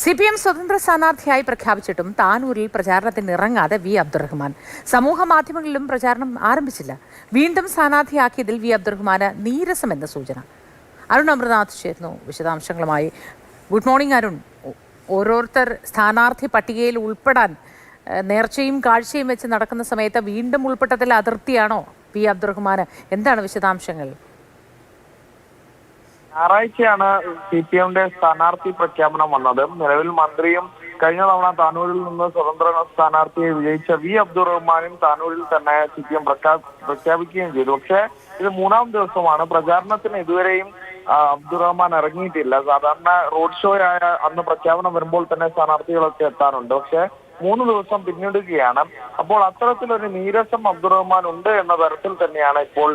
CPM സ്വതന്ത്ര സ്ഥാനാർത്ഥിയായി പ്രഖ്യാപിച്ചിട്ടും താനൂരിൽ പ്രചാരണത്തിന് ഇറങ്ങാതെ വി അബ്ദുറഹ്മാൻ. സമൂഹ മാധ്യമങ്ങളിലും പ്രചാരണം ആരംഭിച്ചില്ല. വീണ്ടും സ്ഥാനാർത്ഥിയാക്കിയതിൽ വി അബ്ദുറഹ്മാന് നീരസമെന്ന സൂചന. അരുൺ അമൃതനാഥ് ചേർന്നു വിശദാംശങ്ങളുമായി. Good morning Arun. ഓരോരുത്തർ സ്ഥാനാർത്ഥി പട്ടികയിൽ ഉൾപ്പെടാൻ നേർച്ചയും കാഴ്ചയും വെച്ച് നടക്കുന്ന സമയത്ത് വീണ്ടും ഉൾപ്പെട്ടതിൽ അതൃപ്തിയാണോ വി അബ്ദുറഹ്മാന്? എന്താണ് വിശദാംശങ്ങൾ? ഞായറാഴ്ചയാണ് CPMന്റെ സ്ഥാനാർത്ഥി പ്രഖ്യാപനം വന്നത്. നിലവിൽ മന്ത്രിയും കഴിഞ്ഞ തവണ താനൂരിൽ നിന്ന് സ്വതന്ത്ര സ്ഥാനാർത്ഥിയെ വിജയിച്ച വി അബ്ദുറഹ്മാനും താനൂരിൽ തന്നെ CPM പ്രഖ്യാപിക്കുകയും ചെയ്തു. പക്ഷേ ഇത് മൂന്നാം ദിവസമാണ്. പ്രചാരണത്തിന് ഇതുവരെയും അബ്ദുറഹ്മാൻ ഇറങ്ങിയിട്ടില്ല. സാധാരണ റോഡ് ഷോ ആയ അന്ന് പ്രഖ്യാപനം വരുമ്പോൾ തന്നെ സ്ഥാനാർത്ഥികളൊക്കെ എത്താറുണ്ട്. പക്ഷേ 3 ദിവസം പിന്നിടുകയാണ്. അപ്പോൾ അത്തരത്തിലൊരു നീരസം അബ്ദുറഹ്മാൻ ഉണ്ട് എന്ന തരത്തിൽ തന്നെയാണ് ഇപ്പോൾ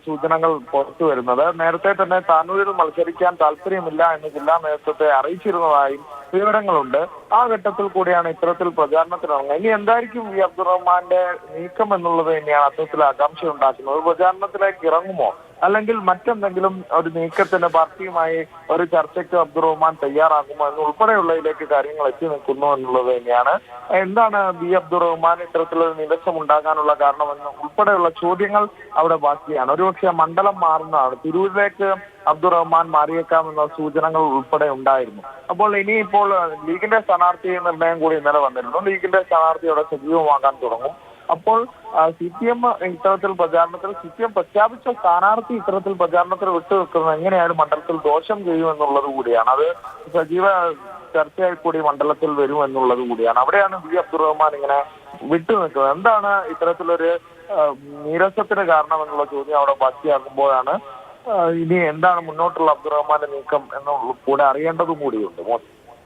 സൂചനകൾ പുറത്തു വരുന്നത്. നേരത്തെ തന്നെ താനൂരിൽ മത്സരിക്കാൻ താല്പര്യമില്ല എന്ന് ജില്ലാ നേതൃത്വത്തെ അറിയിച്ചിരുന്നതായും വിവരങ്ങളുണ്ട്. ആ ഘട്ടത്തിൽ കൂടിയാണ് ഇത്തരത്തിൽ പ്രചാരണത്തിനിറങ്ങുന്നത്. ഇനി എന്തായിരിക്കും വി അബ്ദുറഹ്മാന്റെ നീക്കം എന്നുള്ളത് തന്നെയാണ് അത്തരത്തിൽ ആകാംക്ഷ ഉണ്ടാക്കുന്നത്. പ്രചാരണത്തിലേക്ക് ഇറങ്ങുമോ, അല്ലെങ്കിൽ മറ്റെന്തെങ്കിലും ഒരു നീക്കത്തിന് പാർട്ടിയുമായി ഒരു ചർച്ചയ്ക്ക് അബ്ദുറഹ്മാൻ തയ്യാറാകുമോ എന്നുൾപ്പെടെയുള്ളതിലേക്ക് കാര്യങ്ങൾ എത്തി നിൽക്കുന്നു എന്നുള്ളത് തന്നെയാണ്. എന്താണ് വി അബ്ദുറഹ്മാൻ ഇത്തരത്തിലൊരു നിരസം ഉണ്ടാകാനുള്ള കാരണമെന്ന് ഉൾപ്പെടെയുള്ള ചോദ്യങ്ങൾ അവിടെ ബാക്കിയാണ്. ഒരുപക്ഷെ മണ്ഡലം മാറുന്നതാണ്. തിരൂരിലേക്ക് അബ്ദുറഹ്മാൻ മാറിയേക്കാമെന്ന സൂചനകൾ ഉൾപ്പെടെ ഉണ്ടായിരുന്നു. അപ്പോൾ ഇനിയിപ്പോൾ ലീഗിന്റെ സ്ഥാനാർത്ഥി നിർണയം കൂടി ഇന്നലെ വന്നിരുന്നു. ലീഗിന്റെ സ്ഥാനാർത്ഥിയോടെ സജീവമാകാൻ തുടങ്ങും. അപ്പോൾ CPM ഇത്തരത്തിൽ പ്രചാരണത്തിൽ CPM പ്രഖ്യാപിച്ച സ്ഥാനാർത്ഥി ഇത്തരത്തിൽ പ്രചാരണത്തിൽ വിട്ടുനിൽക്കുന്നത് എങ്ങനെയായാലും മണ്ഡലത്തിൽ ദോഷം ചെയ്യുമെന്നുള്ളത് കൂടിയാണ്. അത് സജീവ ചർച്ചയായി കൂടി മണ്ഡലത്തിൽ വരുമെന്നുള്ളത് കൂടിയാണ്. അവിടെയാണ് വി അബ്ദുറഹ്മാൻ ഇങ്ങനെ വിട്ടുനിൽക്കുന്നത്. എന്താണ് ഇത്തരത്തിലൊരു നീരസത്തിന് കാരണമെന്നുള്ള ചോദ്യം അവിടെ ബാക്കിയാകുമ്പോഴാണ് ഇനി എന്താണ് മുന്നോട്ടുള്ള അബ്ദുറഹ്മാന്റെ നീക്കം എന്ന് കൂടെ അറിയേണ്ടതും കൂടിയുണ്ട്.